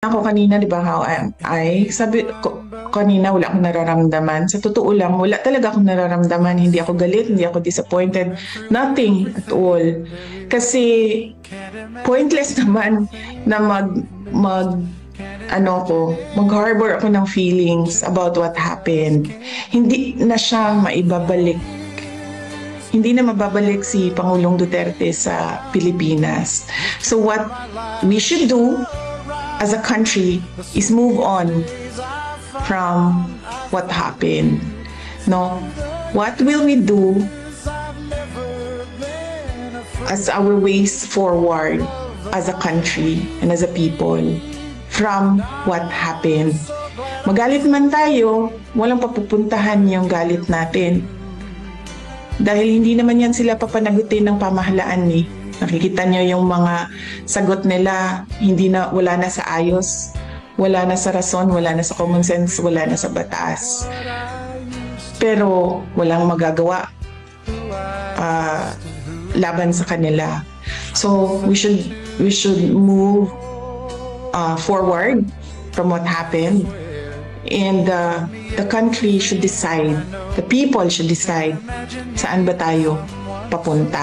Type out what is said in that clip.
ako kanina, di ba, how am I? Sabi ko, kanina wala akong nararamdaman. Sa totoo lang, wala talaga akong nararamdaman. Hindi ako galit, hindi ako disappointed. Nothing at all. Kasi pointless naman na mag-harbor ako ng feelings about what happened. Hindi na siya maibabalik. Hindi na mababalik si Pangulong Duterte sa Pilipinas. So what we should do as a country is move on from what happened. No? What will we do as our ways forward as a country and as a people from what happened? Magalit man tayo, walang papupuntahan yung galit natin. Dahil hindi naman yan sila papanagutin ng pamahalaan ni. Nakikita nyo yung mga sagot nila, wala na sa ayos, wala na sa rason, wala na sa common sense, wala na sa batas. Pero walang magagawa laban sa kanila. So we should move forward from what happened. And the country should decide, the people should decide saan ba tayo papunta.